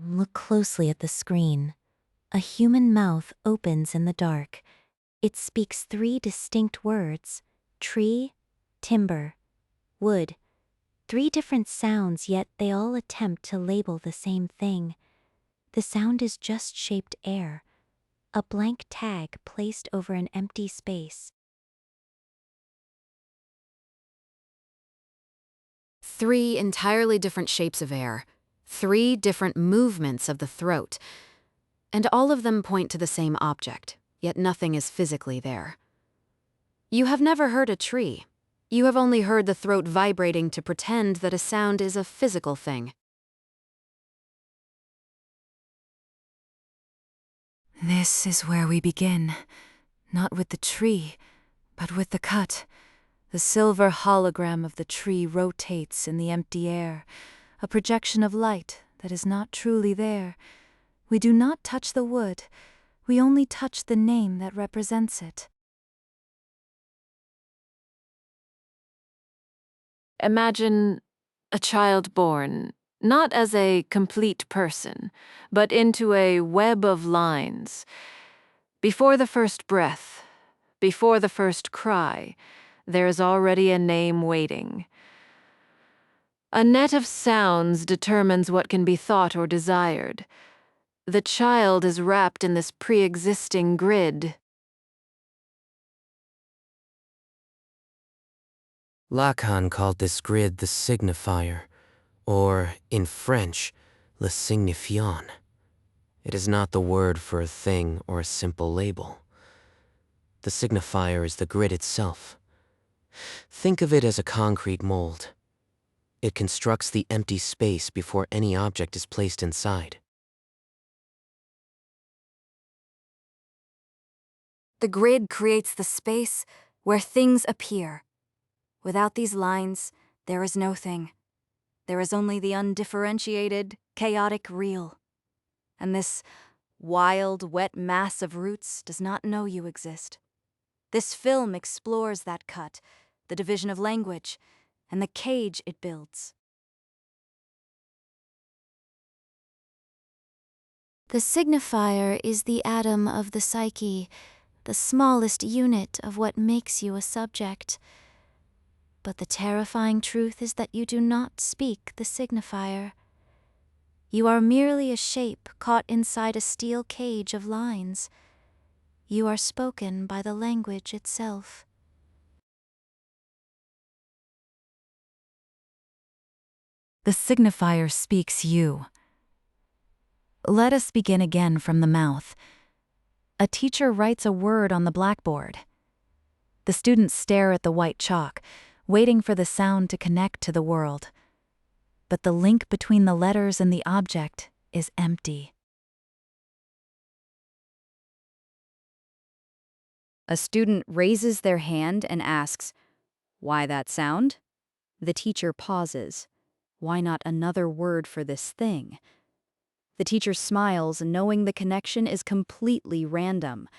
Look closely at the screen. A human mouth opens in the dark. It speaks three distinct words: tree, timber, wood. Three different sounds, yet they all attempt to label the same thing. The sound is just shaped air, a blank tag placed over an empty space. Three entirely different shapes of air, three different movements of the throat, and all of them point to the same object, yet nothing is physically there. You have never heard a tree. You have only heard the throat vibrating to pretend that a sound is a physical thing. This is where we begin, not with the tree, but with the cut. The silver hologram of the tree rotates in the empty air, a projection of light that is not truly there. We do not touch the wood, we only touch the name that represents it. Imagine a child born, not as a complete person, but into a web of lines. Before the first breath, before the first cry, there is already a name waiting. A net of sounds determines what can be thought or desired. The child is wrapped in this pre-existing grid. Lacan called this grid the signifier, or, in French, le signifiant. It is not the word for a thing or a simple label. The signifier is the grid itself. Think of it as a concrete mold. It constructs the empty space before any object is placed inside. The grid creates the space where things appear. Without these lines, there is no thing. There is only the undifferentiated, chaotic real. And this wild, wet mass of roots does not know you exist. This film explores that cut, the division of language, and the cage it builds. The signifier is the atom of the psyche, the smallest unit of what makes you a subject. But the terrifying truth is that you do not speak the signifier. You are merely a shape caught inside a steel cage of lines. You are spoken by the language itself. The signifier speaks you. Let us begin again from the mouth. A teacher writes a word on the blackboard. The students stare at the white chalk, waiting for the sound to connect to the world. But the link between the letters and the object is empty. A student raises their hand and asks, "Why that sound?" The teacher pauses. Why not another word for this thing? The teacher smiles, knowing the connection is completely random.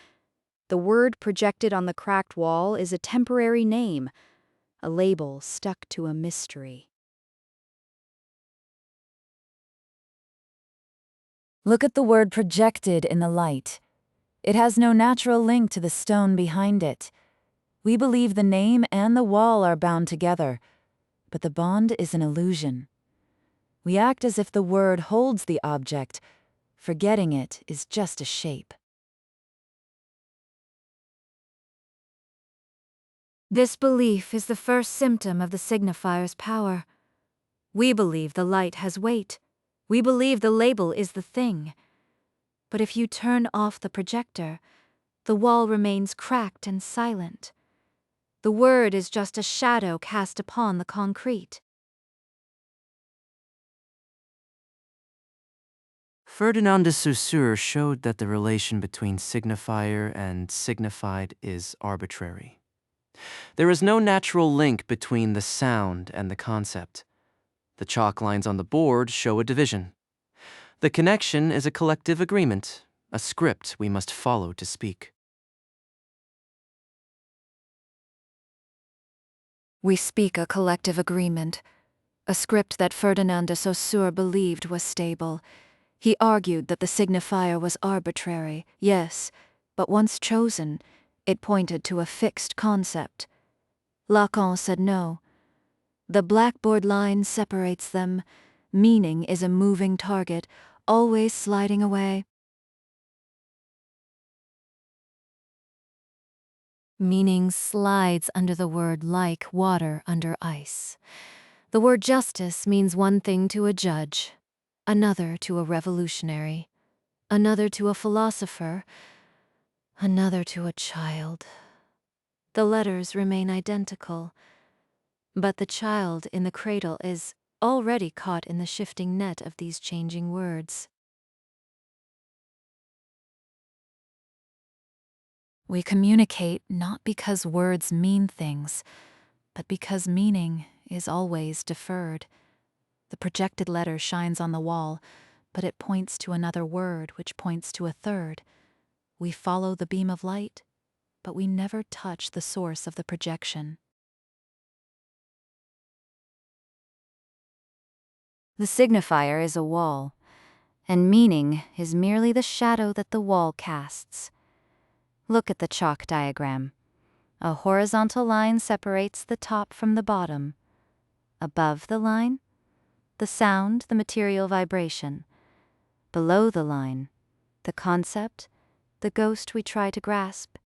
The word projected on the cracked wall is a temporary name, a label stuck to a mystery. Look at the word projected in the light. It has no natural link to the stone behind it. We believe the name and the wall are bound together, but the bond is an illusion. We act as if the word holds the object. Forgetting it is just a shape. This belief is the first symptom of the signifier's power. We believe the light has weight. We believe the label is the thing. But if you turn off the projector, the wall remains cracked and silent. The word is just a shadow cast upon the concrete. Ferdinand de Saussure showed that the relation between signifier and signified is arbitrary. There is no natural link between the sound and the concept. The chalk lines on the board show a division. The connection is a collective agreement, a script we must follow to speak. We speak a collective agreement, a script that Ferdinand de Saussure believed was stable. He argued that the signifier was arbitrary, yes, but once chosen, it pointed to a fixed concept. Lacan said no. The blackboard line separates them. Meaning is a moving target, always sliding away. Meaning slides under the word like water under ice. The word justice means one thing to a judge, another to a revolutionary, another to a philosopher, another to a child. The letters remain identical, but the child in the cradle is already caught in the shifting net of these changing words. We communicate not because words mean things, but because meaning is always deferred. The projected letter shines on the wall, but it points to another word which points to a third. We follow the beam of light, but we never touch the source of the projection. The signifier is a wall, and meaning is merely the shadow that the wall casts. Look at the chalk diagram. A horizontal line separates the top from the bottom. Above the line, the sound, the material vibration. Below the line, the concept, the ghost we try to grasp.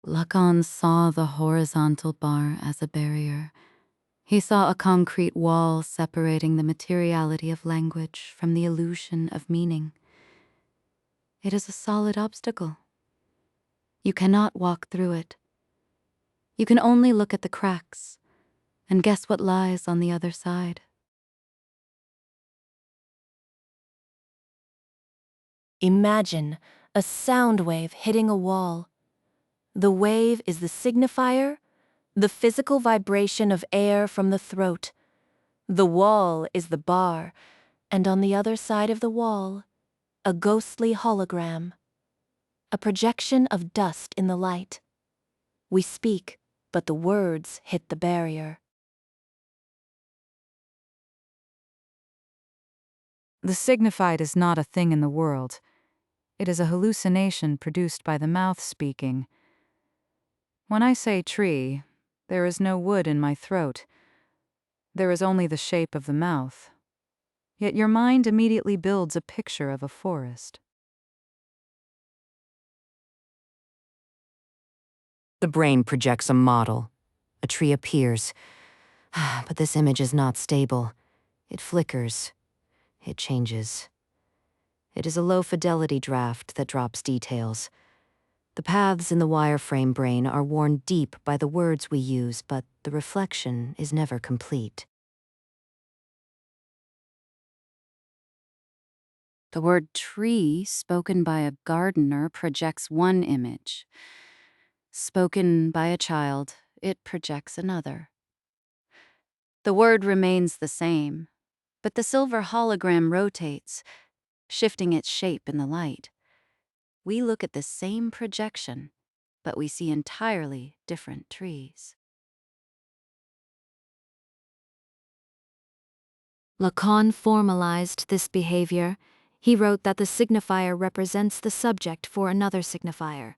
Lacan saw the horizontal bar as a barrier. He saw a concrete wall separating the materiality of language from the illusion of meaning. It is a solid obstacle. You cannot walk through it. You can only look at the cracks and guess what lies on the other side. Imagine a sound wave hitting a wall. The wave is the signifier, the physical vibration of air from the throat. The wall is the bar, and on the other side of the wall, a ghostly hologram, a projection of dust in the light. We speak, but the words hit the barrier. The signified is not a thing in the world. It is a hallucination produced by the mouth speaking. When I say tree, there is no wood in my throat. There is only the shape of the mouth. Yet your mind immediately builds a picture of a forest. The brain projects a model. A tree appears. But this image is not stable. It flickers. It changes. It is a low-fidelity draft that drops details. The paths in the wireframe brain are worn deep by the words we use, but the reflection is never complete. The word tree, spoken by a gardener, projects one image. Spoken by a child, it projects another. The word remains the same, but the silver hologram rotates, shifting its shape in the light. We look at the same projection, but we see entirely different trees. Lacan formalized this behavior. He wrote that the signifier represents the subject for another signifier,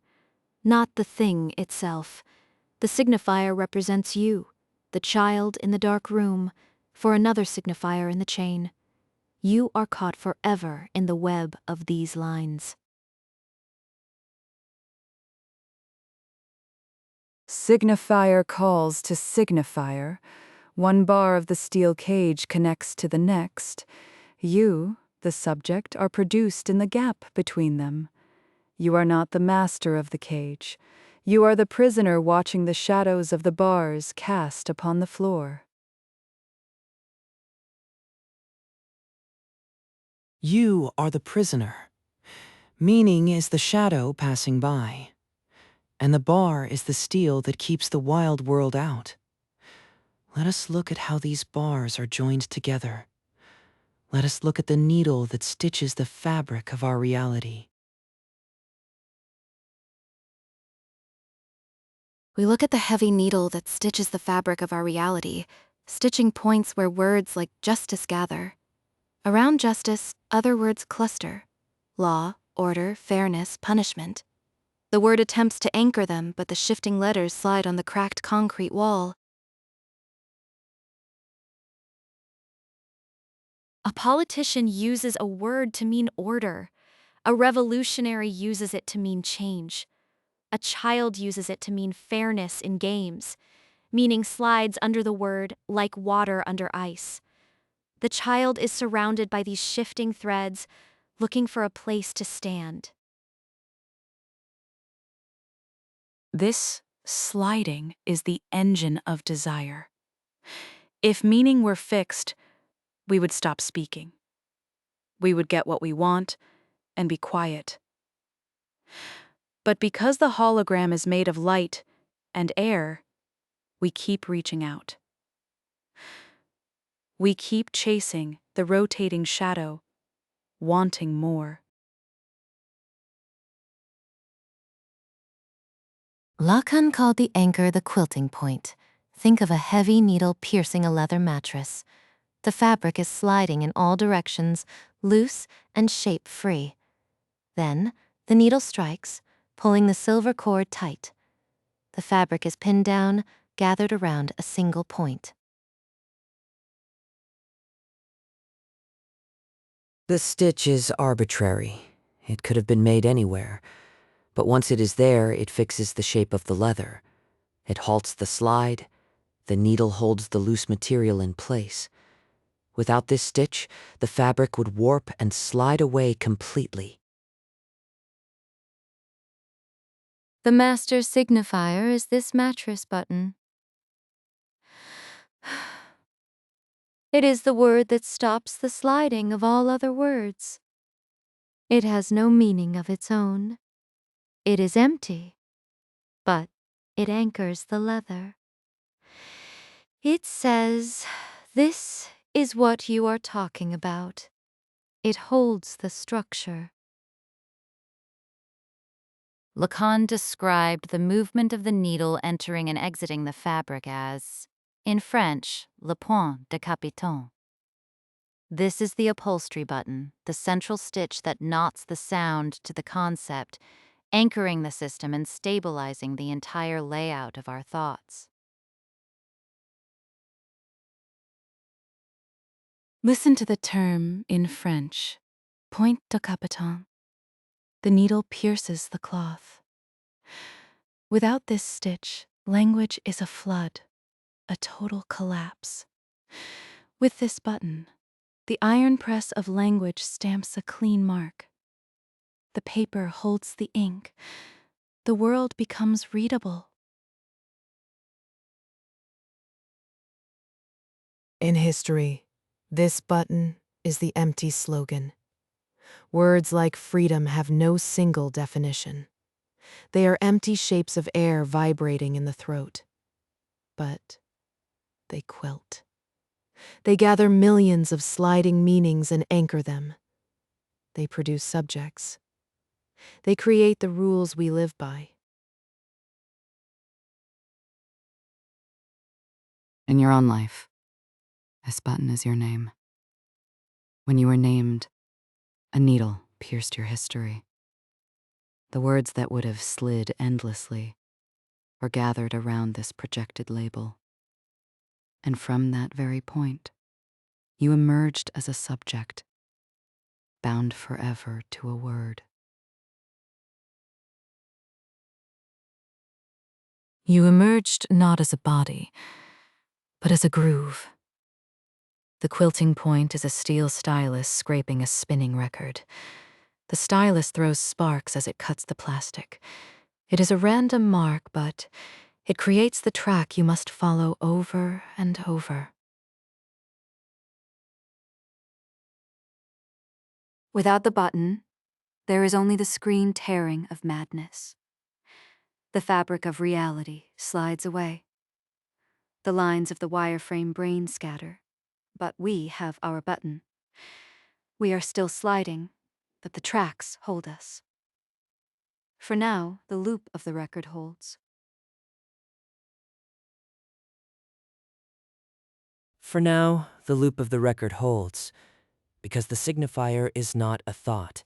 not the thing itself. The signifier represents you, the child in the dark room, for another signifier in the chain. You are caught forever in the web of these lines. Signifier calls to signifier. One bar of the steel cage connects to the next. You, the subject, are produced in the gap between them. You are not the master of the cage. You are the prisoner watching the shadows of the bars cast upon the floor. You are the prisoner. Meaning is the shadow passing by. And the bar is the steel that keeps the wild world out. Let us look at how these bars are joined together. Let us look at the needle that stitches the fabric of our reality. We look at the heavy needle that stitches the fabric of our reality. stitching points where words like justice gather. Around justice, other words cluster: law, order, fairness, punishment. The word attempts to anchor them, but the shifting letters slide on the cracked concrete wall. A politician uses a word to mean order. A revolutionary uses it to mean change. A child uses it to mean fairness in games. Meaning slides under the word like water under ice. The child is surrounded by these shifting threads, looking for a place to stand. This sliding is the engine of desire. If meaning were fixed, we would stop speaking. We would get what we want and be quiet. But because the hologram is made of light and air, we keep reaching out. We keep chasing the rotating shadow, wanting more. Lacan called the anchor the quilting point. Think of a heavy needle piercing a leather mattress. The fabric is sliding in all directions, loose and shape-free. Then, the needle strikes, pulling the silver cord tight. The fabric is pinned down, gathered around a single point. The stitch is arbitrary. It could have been made anywhere. But once it is there, it fixes the shape of the leather. It halts the slide. The needle holds the loose material in place. Without this stitch, the fabric would warp and slide away completely. The master signifier is this mattress button. It is the word that stops the sliding of all other words. It has no meaning of its own. It is empty, but it anchors the leather. It says, "This is what you are talking about." It holds the structure. Lacan described the movement of the needle entering and exiting the fabric as, in French, le point décapitant. This is the upholstery button, the central stitch that knots the sound to the concept, anchoring the system and stabilizing the entire layout of our thoughts. Listen to the term in French, point décapitant. The needle pierces the cloth. Without this stitch, language is a flood, a total collapse. With this button, the iron press of language stamps a clean mark. The paper holds the ink. The world becomes readable. In history, this button is the empty slogan. Words like freedom have no single definition. They are empty shapes of air vibrating in the throat. But they quilt. They gather millions of sliding meanings and anchor them. They produce subjects. They create the rules we live by. In your own life, this button is your name. When you were named, a needle pierced your history. The words that would have slid endlessly were gathered around this projected label. And from that very point, you emerged as a subject, bound forever to a word. You emerged not as a body, but as a groove. The quilting point is a steel stylus scraping a spinning record. The stylus throws sparks as it cuts the plastic. It is a random mark, but it creates the track you must follow over and over. Without the button, there is only the screen tearing of madness. The fabric of reality slides away. The lines of the wireframe brain scatter, but we have our button. We are still sliding, but the tracks hold us. For now, the loop of the record holds. For now, the loop of the record holds, because the signifier is not a thought.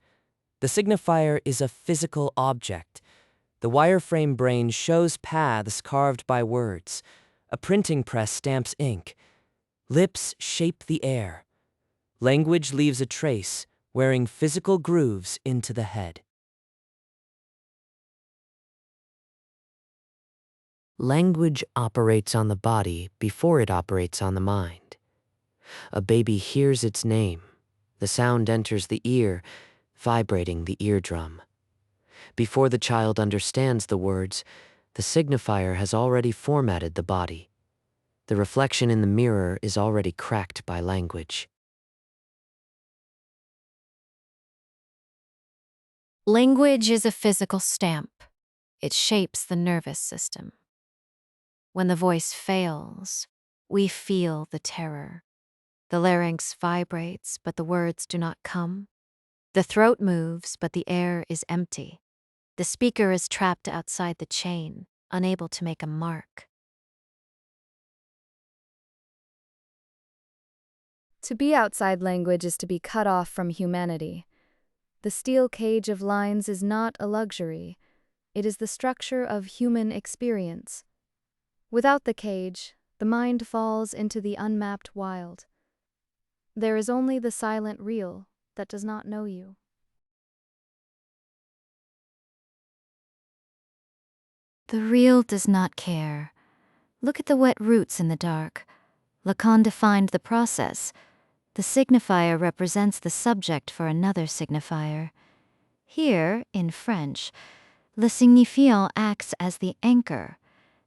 The signifier is a physical object. The wireframe brain shows paths carved by words. A printing press stamps ink. Lips shape the air. Language leaves a trace, wearing physical grooves into the head. Language operates on the body before it operates on the mind. A baby hears its name. The sound enters the ear, vibrating the eardrum. Before the child understands the words, the signifier has already formatted the body. The reflection in the mirror is already cracked by language. Language is a physical stamp. It shapes the nervous system. When the voice fails, we feel the terror. The larynx vibrates, but the words do not come. The throat moves, but the air is empty. The speaker is trapped outside the chain, unable to make a mark. To be outside language is to be cut off from humanity. The steel cage of lines is not a luxury. It is the structure of human experience. Without the cage, the mind falls into the unmapped wild. There is only the silent real that does not know you. The real does not care. Look at the wet roots in the dark. Lacan defined the process. The signifier represents the subject for another signifier. Here, in French, le signifiant acts as the anchor,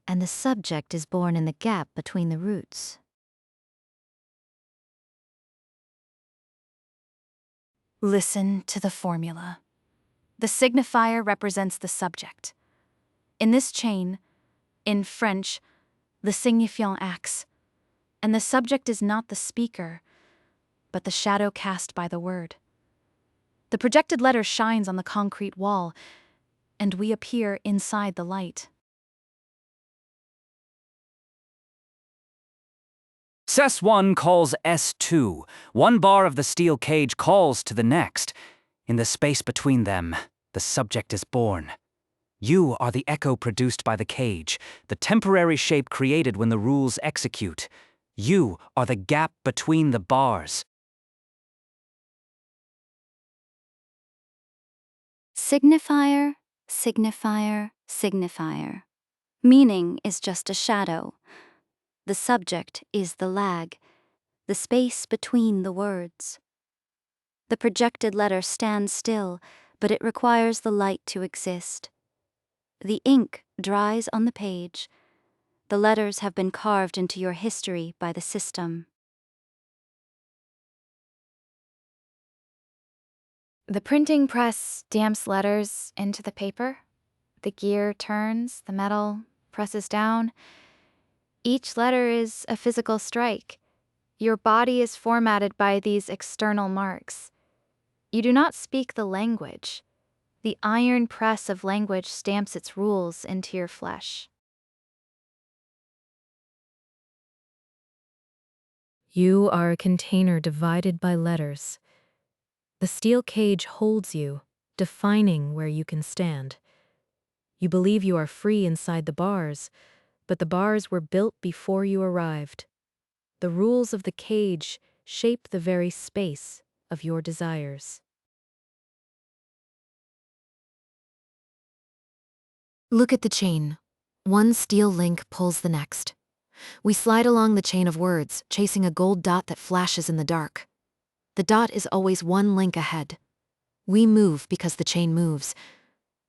and the subject is born in the gap between the roots. Listen to the formula. The signifier represents the subject. In this chain, in French, le signifiant acts, and the subject is not the speaker, but the shadow cast by the word. The projected letter shines on the concrete wall, and we appear inside the light. S1 calls S2. One bar of the steel cage calls to the next. In the space between them, the subject is born. You are the echo produced by the cage, the temporary shape created when the rules execute. You are the gap between the bars. Signifier, signifier, signifier. Meaning is just a shadow. The subject is the lag, the space between the words. The projected letter stands still, but it requires the light to exist. The ink dries on the page. The letters have been carved into your history by the system. The printing press stamps letters into the paper. The gear turns, the metal presses down. Each letter is a physical strike. Your body is formatted by these external marks. You do not speak the language. The iron press of language stamps its rules into your flesh. You are a container divided by letters. The steel cage holds you, defining where you can stand. You believe you are free inside the bars, but the bars were built before you arrived. The rules of the cage shape the very space of your desires. Look at the chain. One steel link pulls the next. We slide along the chain of words, chasing a gold dot that flashes in the dark. The dot is always one link ahead. We move because the chain moves.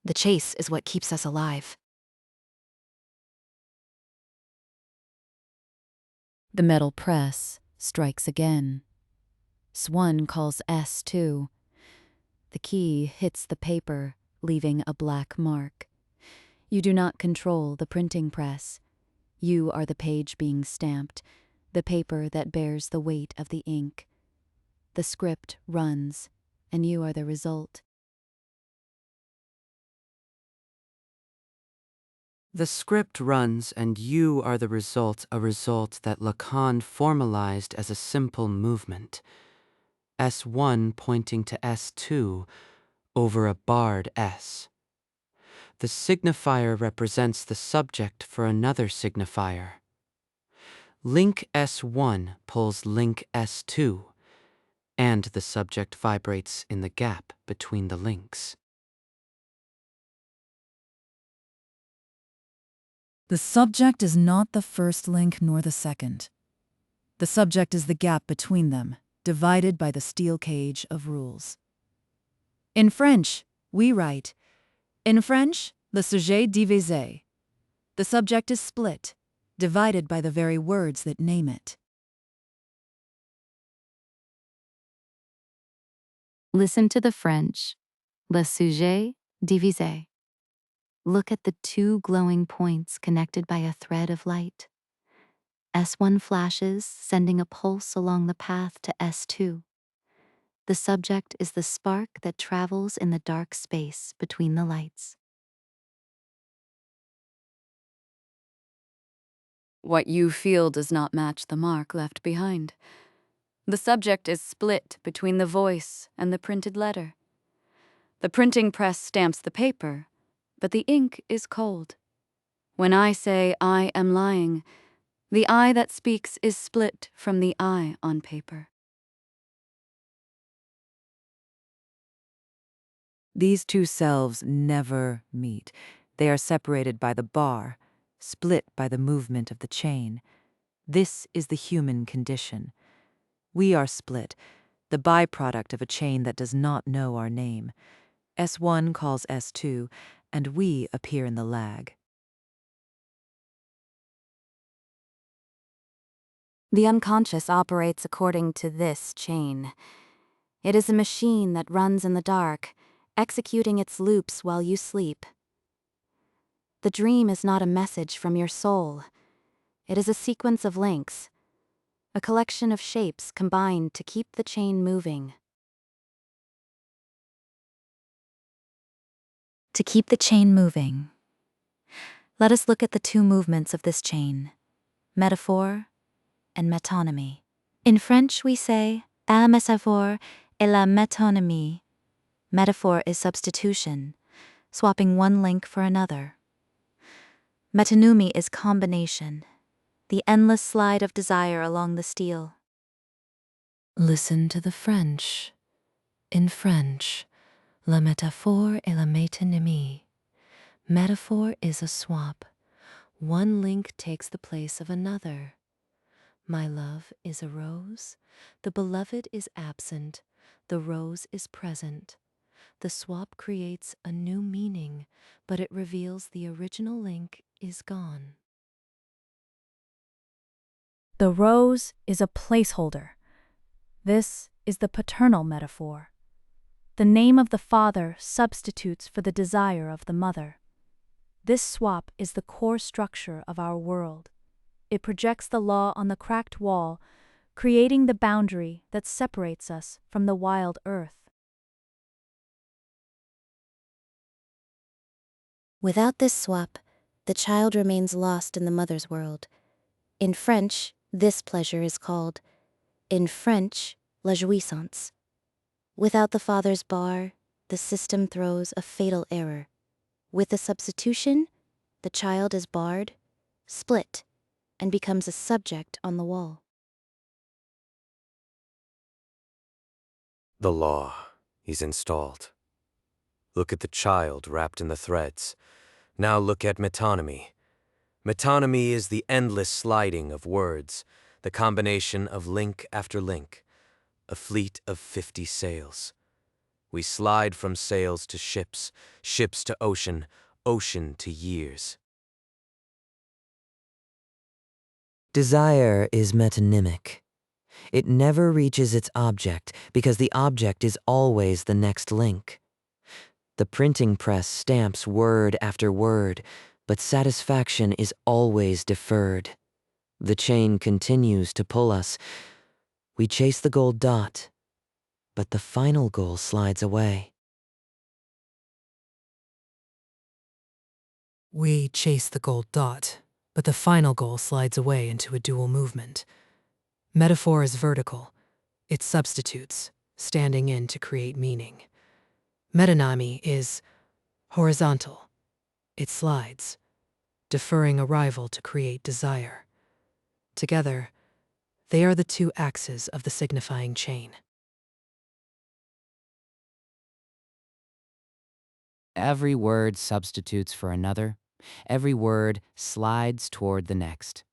The chase is what keeps us alive. The metal press strikes again. S1 calls S2. The key hits the paper, leaving a black mark. You do not control the printing press. You are the page being stamped, the paper that bears the weight of the ink. The script runs, and you are the result. The script runs and you are the result, a result that Lacan formalized as a simple movement. S1 pointing to S2 over a barred S. The signifier represents the subject for another signifier. Link S1 pulls link S2, and the subject vibrates in the gap between the links. The subject is not the first link nor the second. The subject is the gap between them, divided by the steel cage of rules. In French, we write, in French, le sujet divisé. The subject is split, divided by the very words that name it. Listen to the French, le sujet divisé. Look at the two glowing points connected by a thread of light. S1 flashes, sending a pulse along the path to S2. The subject is the spark that travels in the dark space between the lights. What you feel does not match the mark left behind. The subject is split between the voice and the printed letter. The printing press stamps the paper, but the ink is cold. When I say I am lying, the I that speaks is split from the I on paper. These two selves never meet. They are separated by the bar, split by the movement of the chain. This is the human condition. We are split, the byproduct of a chain that does not know our name. S1 calls S2, and we appear in the lag. The unconscious operates according to this chain. It is a machine that runs in the dark, executing its loops while you sleep. The dream is not a message from your soul. It is a sequence of links, a collection of shapes combined to keep the chain moving. To keep the chain moving. Let us look at the two movements of this chain, metaphor and metonymy. In French, we say, la métaphore et la métonymie. Metaphor is substitution, swapping one link for another. Metonymy is combination, the endless slide of desire along the steel. Listen to the French. In French, la métaphore et la métonymie. Metaphor is a swap. One link takes the place of another. My love is a rose. The beloved is absent. The rose is present. The swap creates a new meaning, but it reveals the original link is gone. The rose is a placeholder. This is the paternal metaphor. The name of the father substitutes for the desire of the mother. This swap is the core structure of our world. It projects the law on the cracked wall, creating the boundary that separates us from the wild earth. Without this swap, the child remains lost in the mother's world. In French, this pleasure is called, in French, la jouissance. Without the father's bar, the system throws a fatal error. With the substitution, the child is barred, split, and becomes a subject on the wall. The law. He's installed. Look at the child wrapped in the threads. Now look at metonymy. Metonymy is the endless sliding of words, the combination of link after link, a fleet of 50 sails. We slide from sails to ships, ships to ocean, ocean to years. Desire is metonymic. It never reaches its object because the object is always the next link. The printing press stamps word after word, but satisfaction is always deferred. The chain continues to pull us. We chase the gold dot, but the final goal slides away. We chase the gold dot, but the final goal slides away into a dual movement. Metaphor is vertical. It substitutes, standing in to create meaning. Metonymy is horizontal. It slides, deferring arrival to create desire. Together, they are the two axes of the signifying chain. Every word substitutes for another. Every word slides toward the next.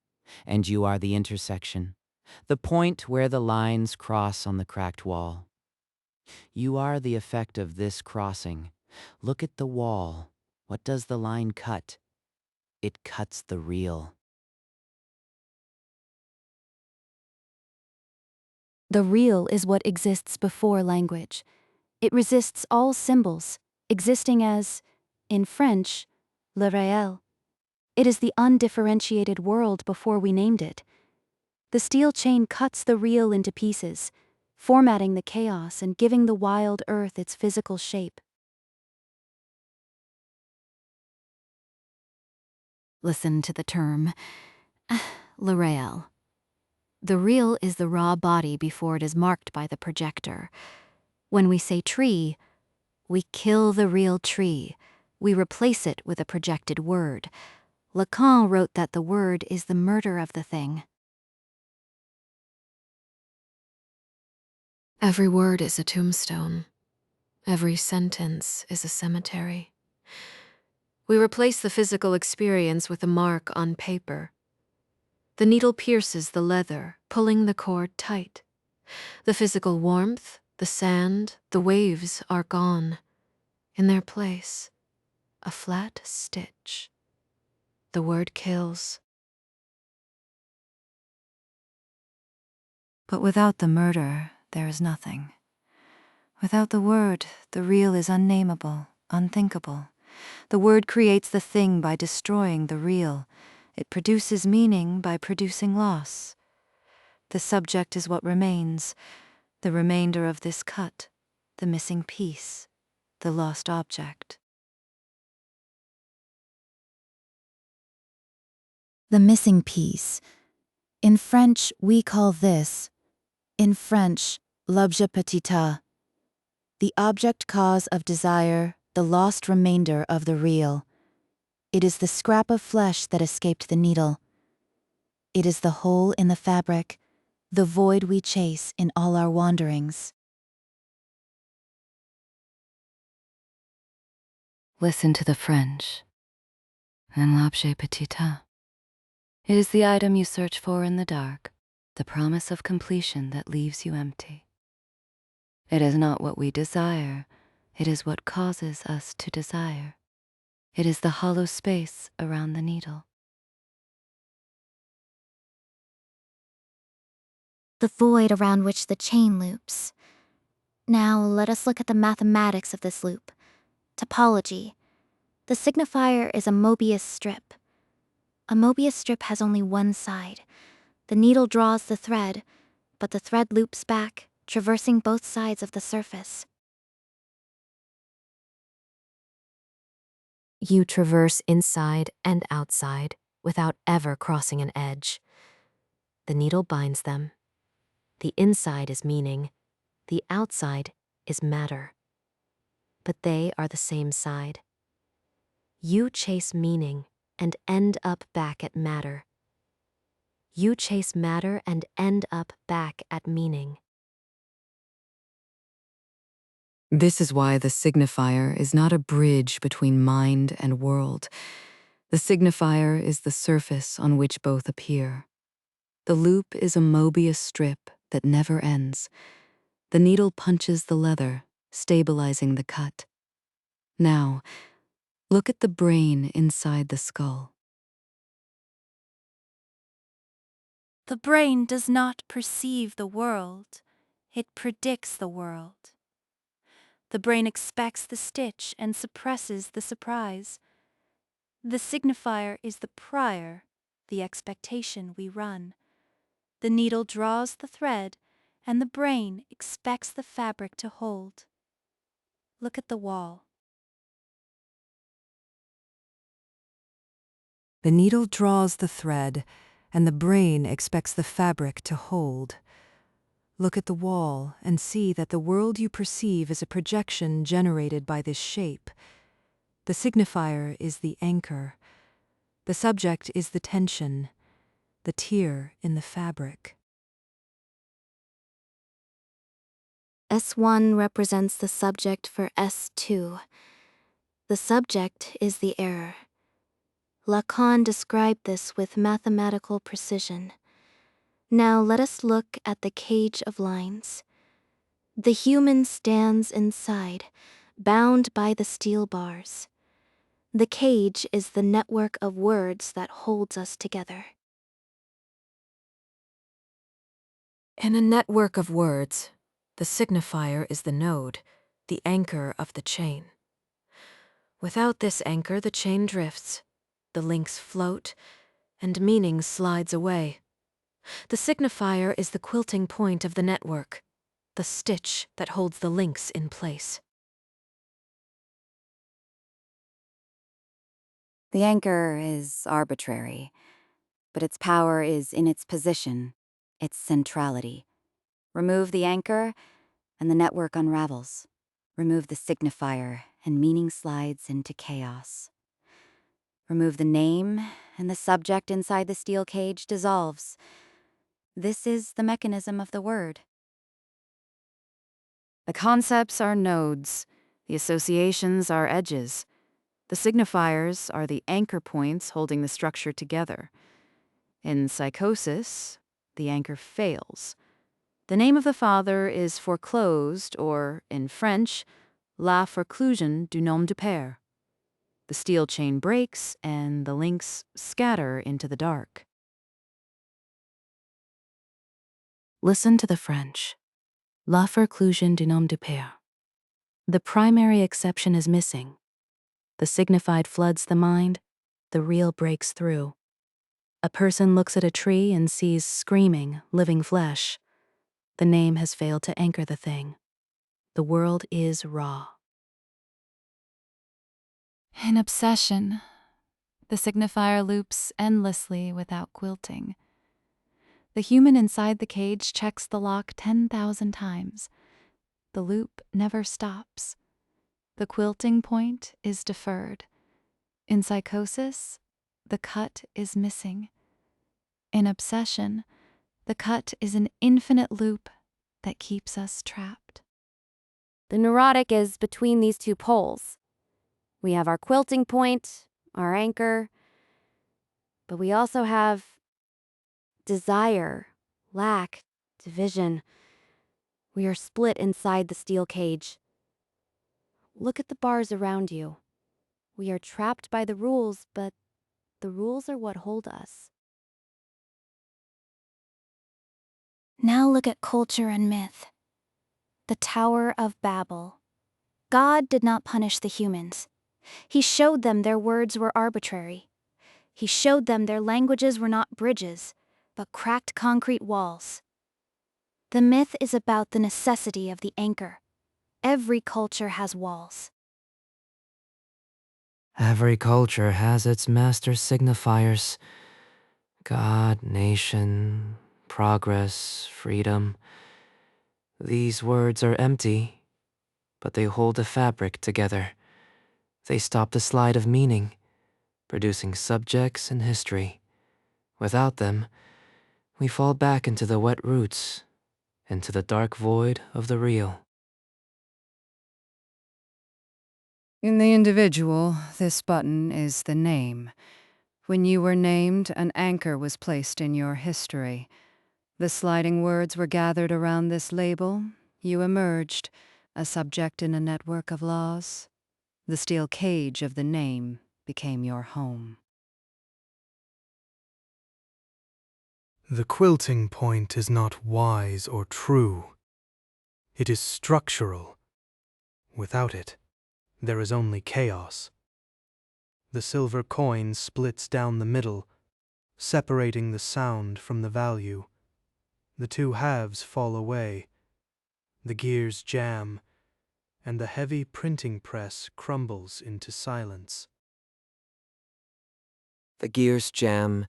And you are the intersection, the point where the lines cross on the cracked wall. You are the effect of this crossing. Look at the wall. What does the line cut? It cuts the real. The real is what exists before language. It resists all symbols, existing as, in French, le réel. It is the undifferentiated world before we named it. The steel chain cuts the real into pieces, formatting the chaos and giving the wild earth its physical shape. Listen to the term, le réel. The real is the raw body before it is marked by the projector. When we say tree, we kill the real tree. We replace it with a projected word. Lacan wrote that the word is the murder of the thing. Every word is a tombstone. Every sentence is a cemetery. We replace the physical experience with a mark on paper. The needle pierces the leather, pulling the cord tight. The physical warmth, the sand, the waves are gone. In their place, a flat stitch. The word kills. But without the murder, there is nothing. Without the word, the real is unnameable, unthinkable. The word creates the thing by destroying the real. It produces meaning by producing loss. The subject is what remains, the remainder of this cut, the missing piece, the lost object. The missing piece. In French, we call this, in French, l'objet petit, the object cause of desire, the lost remainder of the real. It is the scrap of flesh that escaped the needle. It is the hole in the fabric, the void we chase in all our wanderings. Listen to the French. Un l'objet petit. It is the item you search for in the dark, the promise of completion that leaves you empty. It is not what we desire, it is what causes us to desire. It is the hollow space around the needle. The void around which the chain loops. Now let us look at the mathematics of this loop. Topology. The signifier is a Mobius strip. A Mobius strip has only one side. The needle draws the thread, but the thread loops back, traversing both sides of the surface. You traverse inside and outside without ever crossing an edge. The needle binds them. The inside is meaning, the outside is matter. But they are the same side. You chase meaning and end up back at matter. You chase matter and end up back at meaning. This is why the signifier is not a bridge between mind and world. The signifier is the surface on which both appear. The loop is a Mobius strip that never ends. The needle punches the leather, stabilizing the cut. Now, look at the brain inside the skull. The brain does not perceive the world, it predicts the world. The brain expects the stitch and suppresses the surprise. The signifier is the prior, the expectation we run. The needle draws the thread, and the brain expects the fabric to hold. Look at the wall. The needle draws the thread, and the brain expects the fabric to hold. Look at the wall and see that the world you perceive is a projection generated by this shape. The signifier is the anchor. The subject is the tension, the tear in the fabric. S1 represents the subject for S2. The subject is the error. Lacan described this with mathematical precision. Now let us look at the cage of lines. The human stands inside, bound by the steel bars. The cage is the network of words that holds us together. In a network of words, the signifier is the node, the anchor of the chain. Without this anchor, the chain drifts, the links float, and meaning slides away. The signifier is the quilting point of the network, the stitch that holds the links in place. The anchor is arbitrary, but its power is in its position, its centrality. Remove the anchor, and the network unravels. Remove the signifier, and meaning slides into chaos. Remove the name, and the subject inside the steel cage dissolves. This is the mechanism of the word. The concepts are nodes, the associations are edges. The signifiers are the anchor points holding the structure together. In psychosis, the anchor fails. The name of the father is foreclosed, or, in French, la forclusion du nom du père. The steel chain breaks, and the links scatter into the dark. Listen to the French. La forclusion du nom du père. The primary exception is missing. The signified floods the mind, the real breaks through. A person looks at a tree and sees screaming, living flesh. The name has failed to anchor the thing. The world is raw. In obsession, the signifier loops endlessly without quilting. The human inside the cage checks the lock 10,000 times. The loop never stops. The quilting point is deferred. In psychosis, the cut is missing. In obsession, the cut is an infinite loop that keeps us trapped. The neurotic is between these two poles. We have our quilting point, our anchor, but we also have desire, lack, division. We are split inside the steel cage. Look at the bars around you. We are trapped by the rules, but the rules are what hold us. Now look at culture and myth. The Tower of Babel. God did not punish the humans. He showed them their words were arbitrary. He showed them their languages were not bridges, but cracked concrete walls. The myth is about the necessity of the anchor. Every culture has walls. Every culture has its master signifiers. God, nation, progress, freedom. These words are empty, but they hold a fabric together. They stop the slide of meaning, producing subjects and history. Without them, we fall back into the wet roots, into the dark void of the real. In the individual, this button is the name. When you were named, an anchor was placed in your history. The sliding words were gathered around this label. You emerged, a subject in a network of laws. The steel cage of the name became your home. The quilting point is not wise or true. It is structural. Without it, there is only chaos. The silver coin splits down the middle, separating the sound from the value. The two halves fall away. The gears jam, and the heavy printing press crumbles into silence. The gears jam,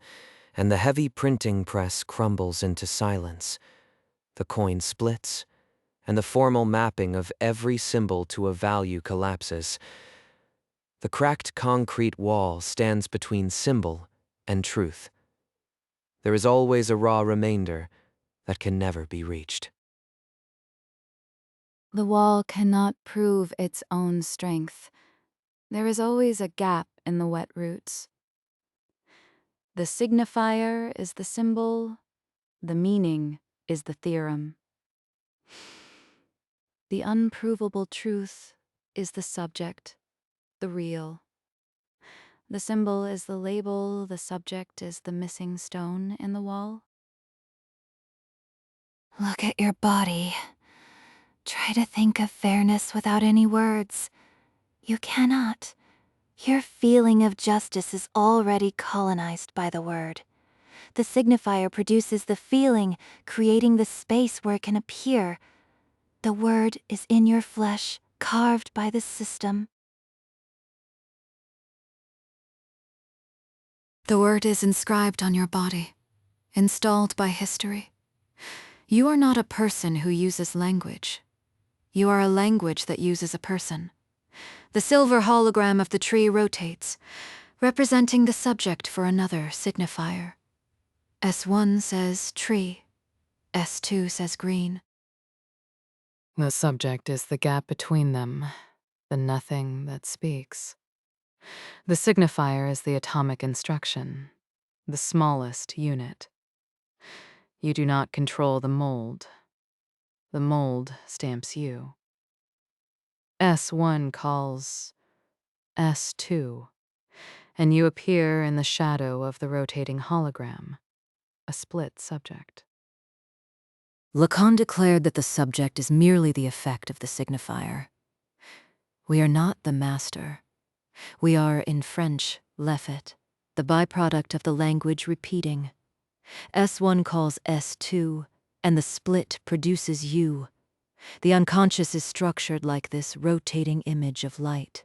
and the heavy printing press crumbles into silence. The coin splits, and the formal mapping of every symbol to a value collapses. The cracked concrete wall stands between symbol and truth. There is always a raw remainder that can never be reached. The wall cannot prove its own strength. There is always a gap in the wet roots. The signifier is the symbol, the meaning is the theorem. The unprovable truth is the subject, the real. The symbol is the label, the subject is the missing stone in the wall. Look at your body. Try to think of fairness without any words. You cannot. Your feeling of justice is already colonized by the word. The signifier produces the feeling, creating the space where it can appear. The word is in your flesh, carved by the system. The word is inscribed on your body, installed by history. You are not a person who uses language. You are a language that uses a person. The silver hologram of the tree rotates, representing the subject for another signifier. S1 says tree, S2 says green. The subject is the gap between them, the nothing that speaks. The signifier is the atomic instruction, the smallest unit. You do not control the mold. The mold stamps you. S1 calls S2, and you appear in the shadow of the rotating hologram, a split subject. Lacan declared that the subject is merely the effect of the signifier. We are not the master. We are, in French, l'effet, the byproduct of the language repeating. S1 calls S2, and the split produces you. The unconscious is structured like this rotating image of light.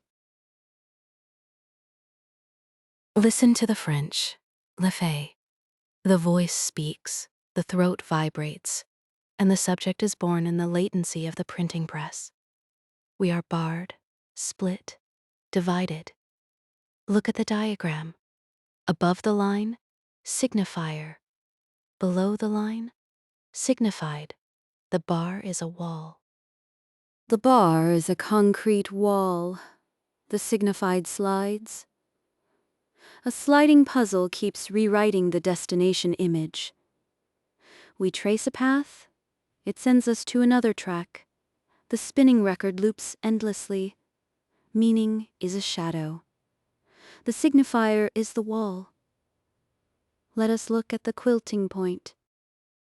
Listen to the French, l'effet. The voice speaks, the throat vibrates, and the subject is born in the latency of the printing press. We are barred, split, divided. Look at the diagram. Above the line, signifier. Below the line, signified. The bar is a wall. The bar is a concrete wall. The signified slides. A sliding puzzle keeps rewriting the destination image. We trace a path. It sends us to another track. The spinning record loops endlessly. Meaning is a shadow. The signifier is the wall. Let us look at the quilting point.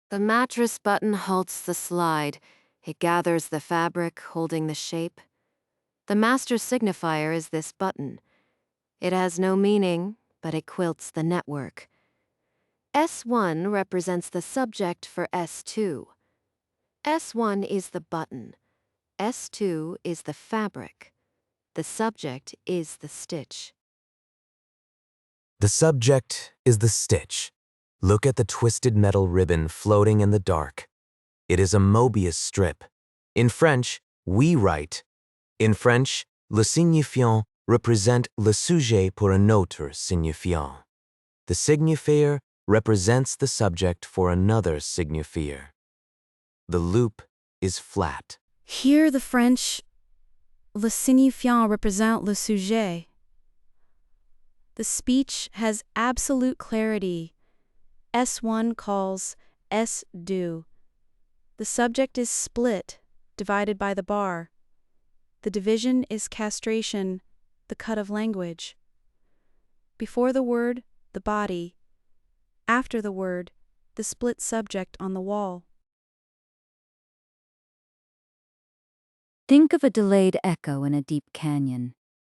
The mattress button halts the slide. It gathers the fabric, holding the shape. The master signifier is this button. It has no meaning, but it quilts the network. S1 represents the subject for S2. S1 is the button. S2 is the fabric. The subject is the stitch. The subject is the stitch. Look at the twisted metal ribbon floating in the dark. It is a Mobius strip. In French, we write. In French, le signifiant represent le sujet pour un autre signifiant. The signifier represents the subject for another signifier. The loop is flat. Here the French, le signifiant represent le sujet. The speech has absolute clarity. S1 calls S2. The subject is split, divided by the bar. The division is castration, the cut of language. Before the word, the body. After the word, the split subject on the wall. Think of a delayed echo in a deep canyon.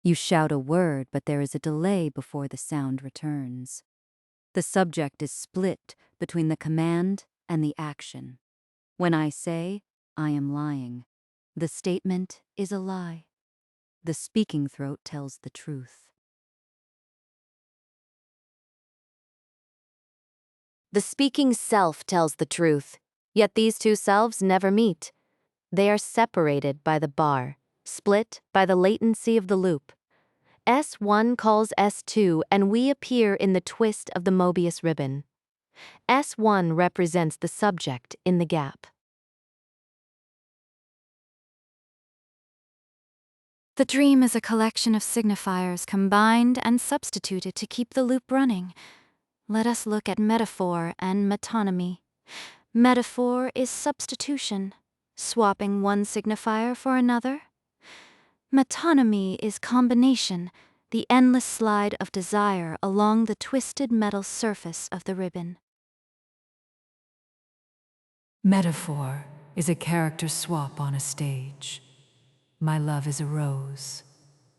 You shout a word, but there is a delay before the sound returns. The subject is split between the command and the action. When I say, I am lying, the statement is a lie. The speaking throat tells the truth. The speaking self tells the truth, yet these two selves never meet. They are separated by the bar, split by the latency of the loop. S1 calls S2, and we appear in the twist of the Mobius ribbon. S1 represents the subject in the gap. The dream is a collection of signifiers combined and substituted to keep the loop running. Let us look at metaphor and metonymy. Metaphor is substitution, swapping one signifier for another. Metonymy is combination, the endless slide of desire along the twisted metal surface of the ribbon. Metaphor is a character swap on a stage. My love is a rose.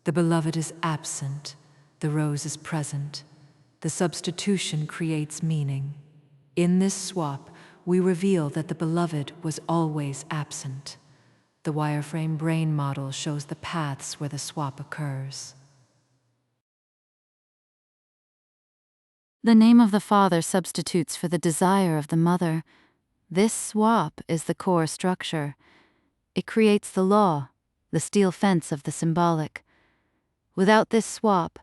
The beloved is absent. The rose is present. The substitution creates meaning. In this swap, we reveal that the beloved was always absent. The wireframe brain model shows the paths where the swap occurs. The name of the father substitutes for the desire of the mother. This swap is the core structure. It creates the law, the steel fence of the symbolic. Without this swap,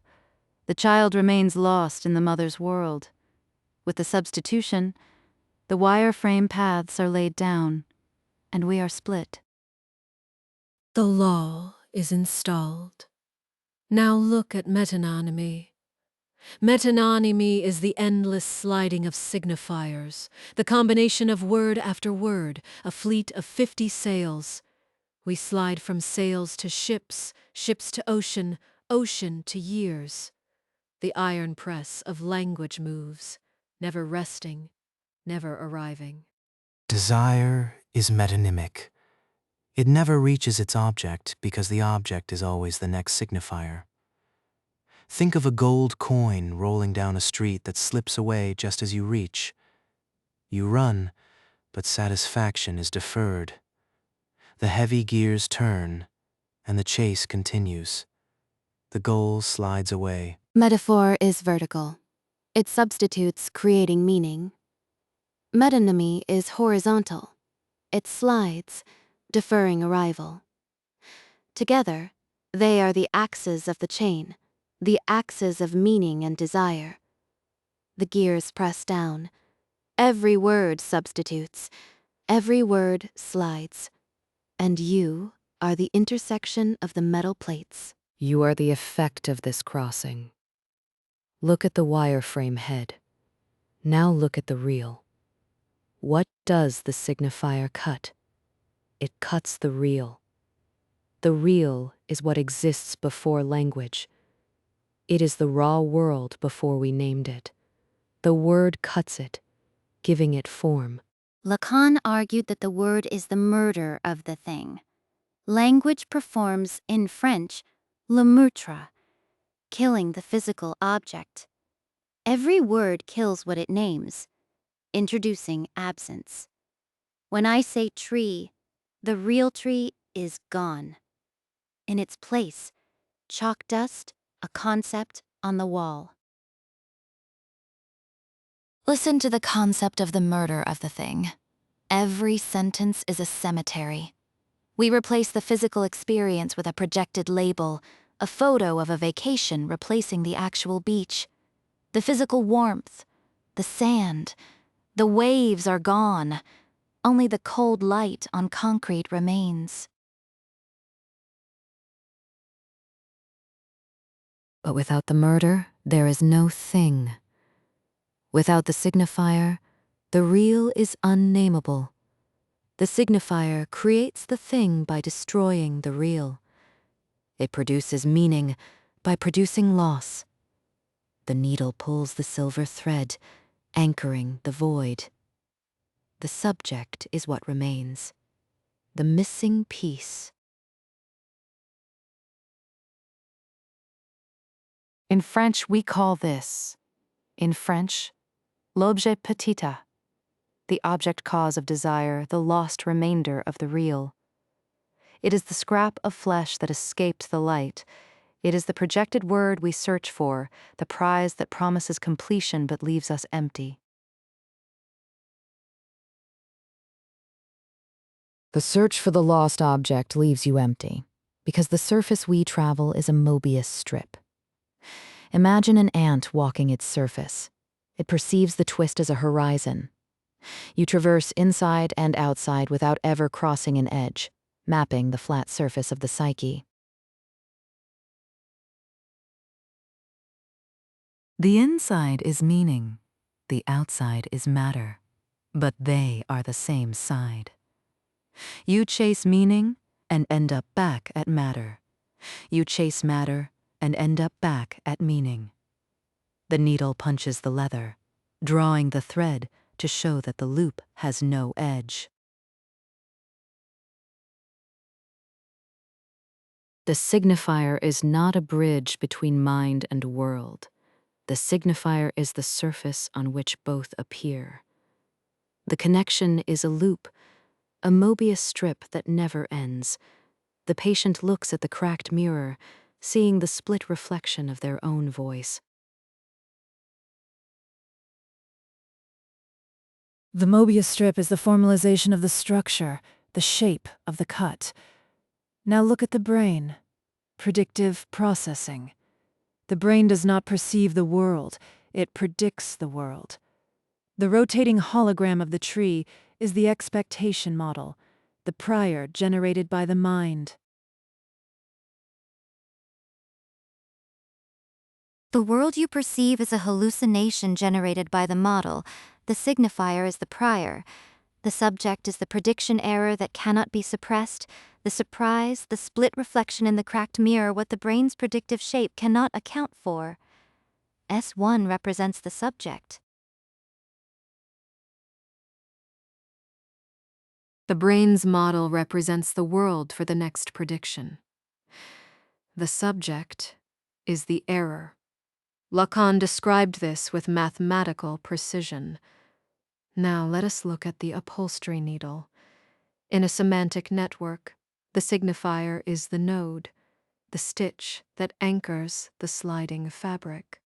the child remains lost in the mother's world. With the substitution, the wireframe paths are laid down, and we are split. The law is installed. Now look at metonymy. Metonymy is the endless sliding of signifiers, the combination of word after word, a fleet of 50 sails. We slide from sails to ships, ships to ocean, ocean to years. The iron press of language moves, never resting, never arriving. Desire is metonymic. It never reaches its object because the object is always the next signifier. Think of a gold coin rolling down a street that slips away just as you reach. You run, but satisfaction is deferred. The heavy gears turn, and the chase continues. The goal slides away. Metaphor is vertical. It substitutes creating meaning. Metonymy is horizontal. It slides, deferring arrival. Together, they are the axes of the chain, the axes of meaning and desire. The gears press down. Every word substitutes. Every word slides. And you are the intersection of the metal plates. You are the effect of this crossing. Look at the wireframe head. Now look at the reel. What does the signifier cut? It cuts the reel. The reel is what exists before language. It is the raw world before we named it. The word cuts it, giving it form. Lacan argued that the word is the murder of the thing. Language performs, in French, le meurtre, killing the physical object. Every word kills what it names, introducing absence. When I say tree, the real tree is gone. In its place, chalk dust, a concept on the wall. Listen to the concept of the murder of the thing. Every sentence is a cemetery. We replace the physical experience with a projected label, a photo of a vacation replacing the actual beach. The physical warmth, the sand, the waves are gone. Only the cold light on concrete remains. But without the murder, there is no thing. Without the signifier, the real is unnameable. The signifier creates the thing by destroying the real. It produces meaning by producing loss. The needle pulls the silver thread, anchoring the void. The subject is what remains, the missing piece. In French, we call this, in French, l'objet petit, the object cause of desire, the lost remainder of the real. It is the scrap of flesh that escaped the light. It is the projected word we search for, the prize that promises completion but leaves us empty. The search for the lost object leaves you empty, because the surface we travel is a Mobius strip. Imagine an ant walking its surface. It perceives the twist as a horizon. You traverse inside and outside without ever crossing an edge, mapping the flat surface of the psyche. The inside is meaning, the outside is matter, but they are the same side. You chase meaning and end up back at matter. You chase matter and end up back at meaning. The needle punches the leather, drawing the thread to show that the loop has no edge. The signifier is not a bridge between mind and world. The signifier is the surface on which both appear. The connection is a loop, a Mobius strip that never ends. The patient looks at the cracked mirror, seeing the split reflection of their own voice. The Mobius strip is the formalization of the structure, the shape of the cut. Now look at the brain. Predictive processing. The brain does not perceive the world, it predicts the world. The rotating hologram of the tree is the expectation model, the prior generated by the mind. The world you perceive is a hallucination generated by the model. The signifier is the prior. The subject is the prediction error that cannot be suppressed. The surprise, the split reflection in the cracked mirror, what the brain's predictive shape cannot account for. S1 represents the subject. The brain's model represents the world for the next prediction. The subject is the error. Lacan described this with mathematical precision. Now let us look at the upholstery needle. In a semantic network, the signifier is the node, the stitch that anchors the sliding fabric.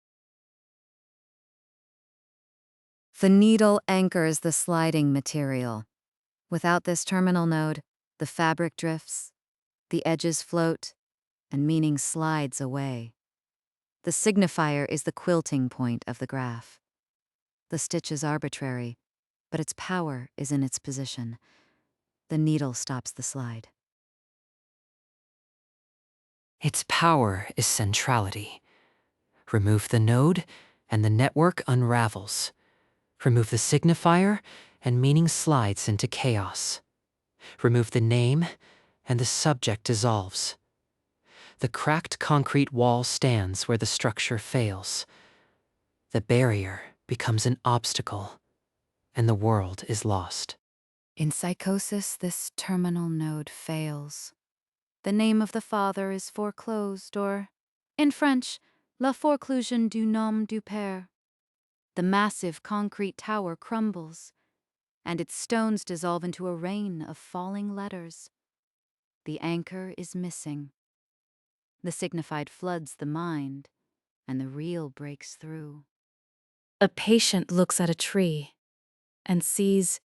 The needle anchors the sliding material. Without this terminal node, the fabric drifts, the edges float, and meaning slides away. The signifier is the quilting point of the graph. The stitch is arbitrary, but its power is in its position. The needle stops the slide. Its power is centrality. Remove the node, and the network unravels. Remove the signifier, and meaning slides into chaos. Remove the name, and the subject dissolves. The cracked concrete wall stands where the structure fails. The barrier becomes an obstacle, and the world is lost. In psychosis, this terminal node fails. The name of the father is foreclosed, or, in French, la foreclusion du nom du père. The massive concrete tower crumbles, and its stones dissolve into a rain of falling letters. The anchor is missing. The signified floods the mind, and the real breaks through. A patient looks at a tree and sees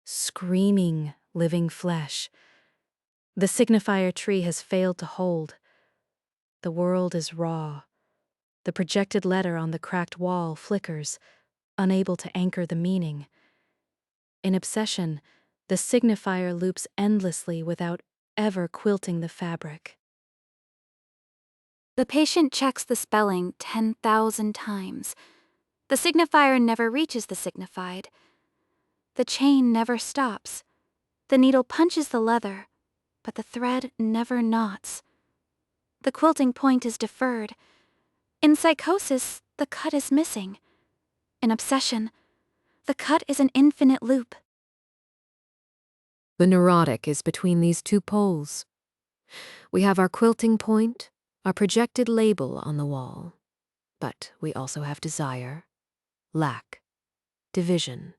screaming living flesh. The signifier tree has failed to hold. The world is raw. The projected letter on the cracked wall flickers, unable to anchor the meaning. In obsession, the signifier loops endlessly without ever quilting the fabric. The patient checks the spelling 10,000 times. The signifier never reaches the signified. The chain never stops. The needle punches the leather, but the thread never knots. The quilting point is deferred. In psychosis, the cut is missing. In obsession, the cut is an infinite loop. The neurotic is between these two poles. We have our quilting point, our projected label on the wall, but we also have desire, lack, division.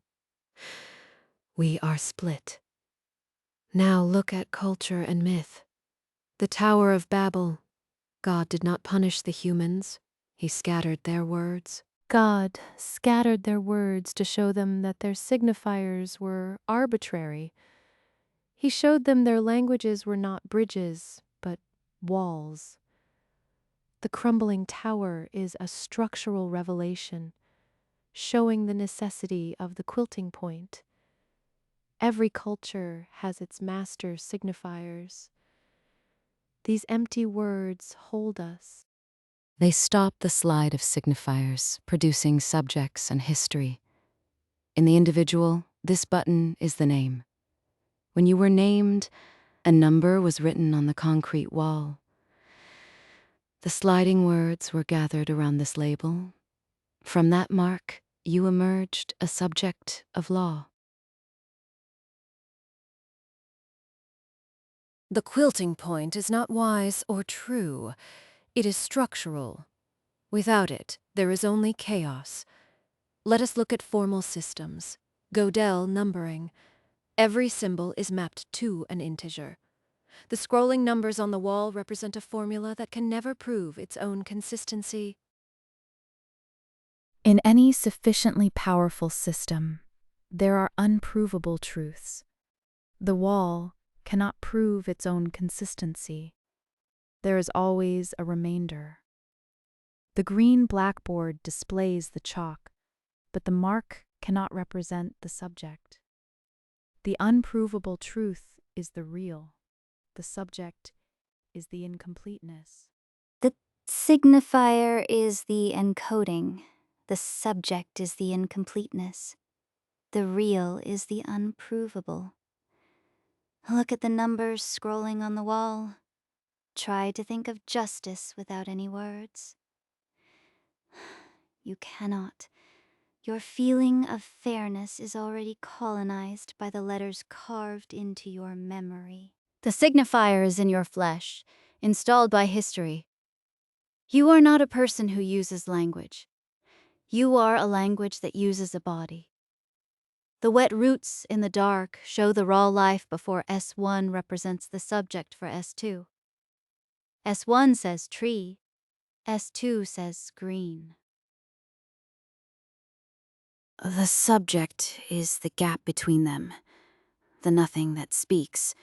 We are split. Now look at culture and myth. The Tower of Babel. God did not punish the humans. He scattered their words. God scattered their words to show them that their signifiers were arbitrary. He showed them their languages were not bridges, but walls. The crumbling tower is a structural revelation, showing the necessity of the quilting point. Every culture has its master signifiers. These empty words hold us. They stop the slide of signifiers, producing subjects and history. In the individual, this button is the name. When you were named, a number was written on the concrete wall. The sliding words were gathered around this label. From that mark, you emerged a subject of law. The quilting point is not wise or true. It is structural. Without it, there is only chaos. Let us look at formal systems. Gödel numbering. Every symbol is mapped to an integer. The scrolling numbers on the wall represent a formula that can never prove its own consistency. In any sufficiently powerful system, there are unprovable truths. The wall cannot prove its own consistency. There is always a remainder. The green blackboard displays the chalk, but the mark cannot represent the subject. The unprovable truth is the real. The subject is the incompleteness. The signifier is the encoding. The subject is the incompleteness. The real is the unprovable. Look at the numbers scrolling on the wall. Try to think of justice without any words. You cannot. Your feeling of fairness is already colonized by the letters carved into your memory. The signifier is in your flesh, installed by history. You are not a person who uses language. You are a language that uses a body. The wet roots in the dark show the raw life before S1 represents the subject for S2. S1 says tree, S2 says green. The subject is the gap between them, the nothing that speaks.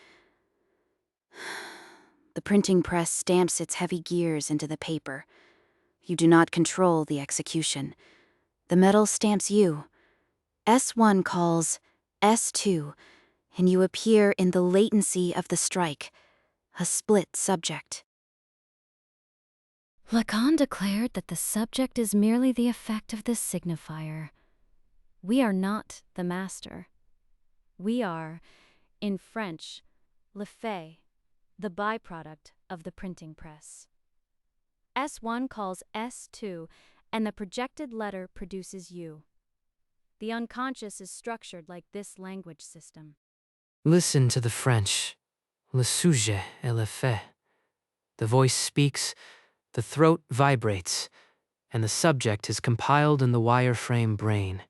The printing press stamps its heavy gears into the paper. You do not control the execution. The metal stamps you. S1 calls S2, and you appear in the latency of the strike, a split subject. Lacan declared that the subject is merely the effect of the signifier. We are not the master. We are, in French, l'effet, the byproduct of the printing press. S1 calls S2, and the projected letter produces you. The unconscious is structured like this language system. Listen to the French. Le sujet et le fait. The voice speaks, the throat vibrates, and the subject is compiled in the wireframe brain.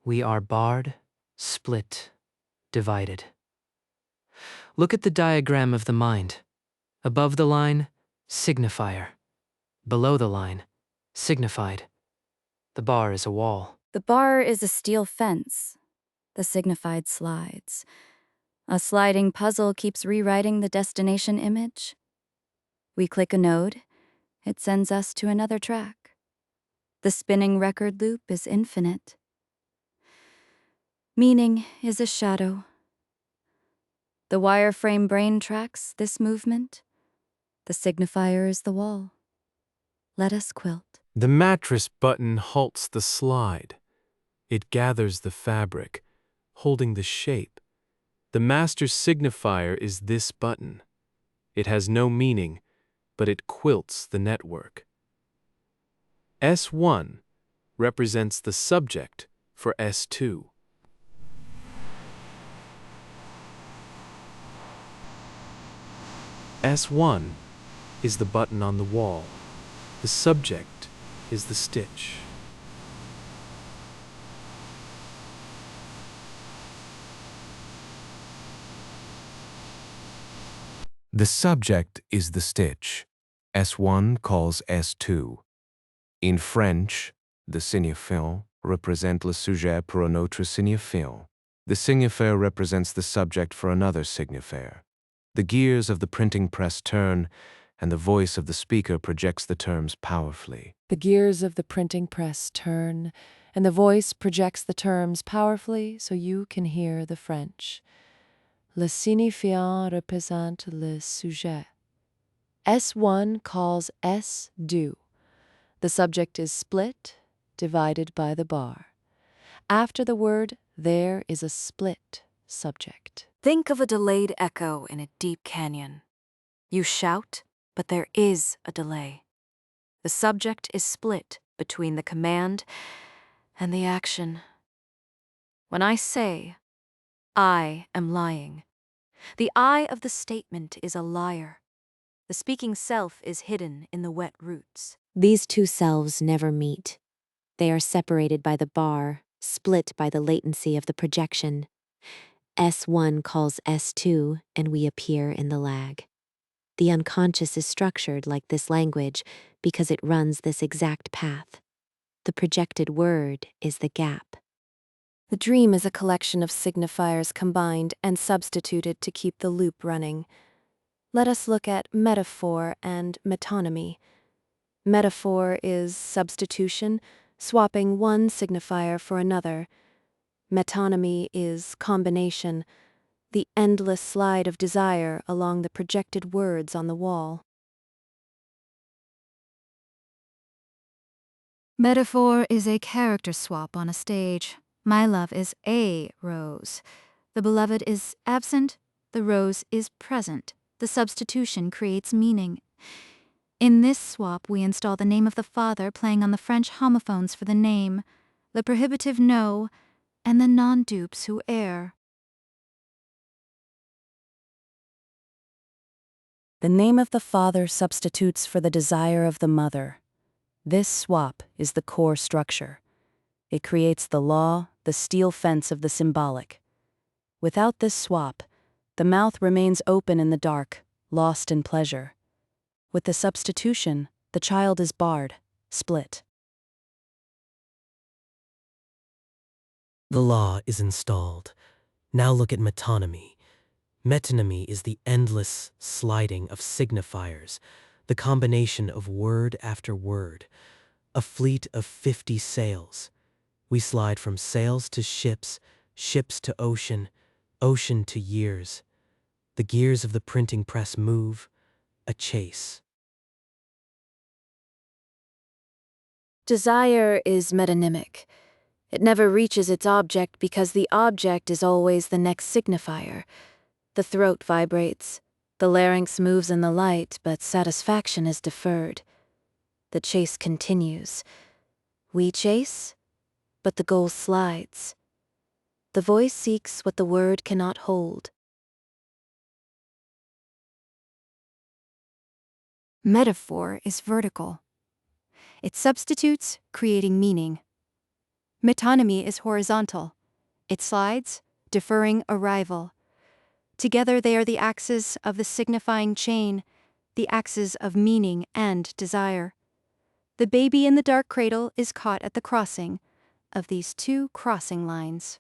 We are barred, split, divided. Look at the diagram of the mind. Above the line, signifier. Below the line, signified. The bar is a wall. The bar is a steel fence. The signified slides. A sliding puzzle keeps rewriting the destination image. We click a node. It sends us to another track. The spinning record loop is infinite. Meaning is a shadow. The wireframe brain tracks this movement. The signifier is the wall. Let us quilt. The mattress button halts the slide. It gathers the fabric, holding the shape. The master signifier is this button. It has no meaning, but it quilts the network. S1 represents the subject for S2. S1 is the button on the wall. The subject is the stitch. The subject is the stitch. S1 calls S2. In French, the signifiant represent le sujet pour un autre signifiant. The signifier represents the subject for another signifier. The gears of the printing press turn, and the voice of the speaker projects the terms powerfully. The gears of the printing press turn, and the voice projects the terms powerfully so you can hear the French. Le signifiant représente le sujet. S1 calls S2. The subject is split, divided by the bar. After the word, there is a split subject. Think of a delayed echo in a deep canyon. You shout, but there is a delay. The subject is split between the command and the action. When I say, I am lying, the I of the statement is a liar. The speaking self is hidden in the wet roots. These two selves never meet. They are separated by the bar, split by the latency of the projection. S1 calls S2, and we appear in the lag. The unconscious is structured like this language because it runs this exact path. The projected word is the gap. The dream is a collection of signifiers combined and substituted to keep the loop running. Let us look at metaphor and metonymy. Metaphor is substitution, swapping one signifier for another. Metonymy is combination, the endless slide of desire along the projected words on the wall. Metaphor is a character swap on a stage. My love is a rose. The beloved is absent, the rose is present. The substitution creates meaning. In this swap, we install the name of the father playing on the French homophones for the name, the prohibitive no, and the non-dupes who err. The name of the father substitutes for the desire of the mother. This swap is the core structure. It creates the law, the steel fence of the symbolic. Without this swap, the mouth remains open in the dark, lost in pleasure. With the substitution, the child is barred, split. The law is installed. Now look at metonymy. Metonymy is the endless sliding of signifiers, the combination of word after word. A fleet of 50 sails. We slide from sails to ships, ships to ocean, ocean to years. The gears of the printing press move, a chase. Desire is metonymic. It never reaches its object because the object is always the next signifier. The throat vibrates. The larynx moves in the light, but satisfaction is deferred. The chase continues. We chase, but the goal slides. The voice seeks what the word cannot hold. Metaphor is vertical. It substitutes, creating meaning. Metonymy is horizontal. It slides, deferring arrival. Together they are the axes of the signifying chain, the axes of meaning and desire. The baby in the dark cradle is caught at the crossing of these two crossing lines.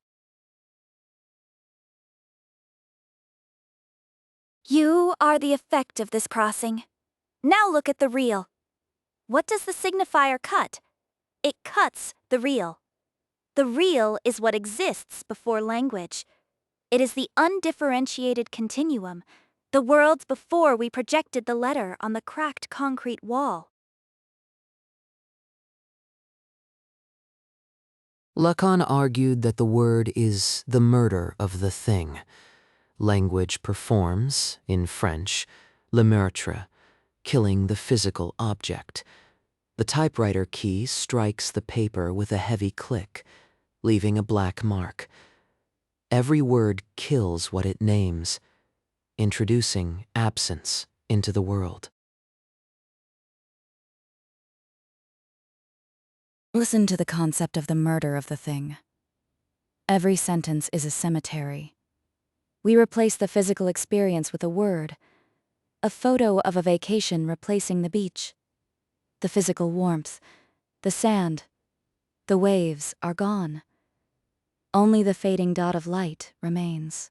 You are the effect of this crossing. Now look at the real. What does the signifier cut? It cuts the real. The real is what exists before language. It is the undifferentiated continuum, the worlds before we projected the letter on the cracked concrete wall. Lacan argued that the word is the murder of the thing. Language performs, in French, le meurtre, killing the physical object. The typewriter key strikes the paper with a heavy click, leaving a black mark. Every word kills what it names, introducing absence into the world. Listen to the concept of the murder of the thing. Every sentence is a cemetery. We replace the physical experience with a word, a photo of a vacation replacing the beach. The physical warmth, the sand, the waves are gone. Only the fading dot of light remains.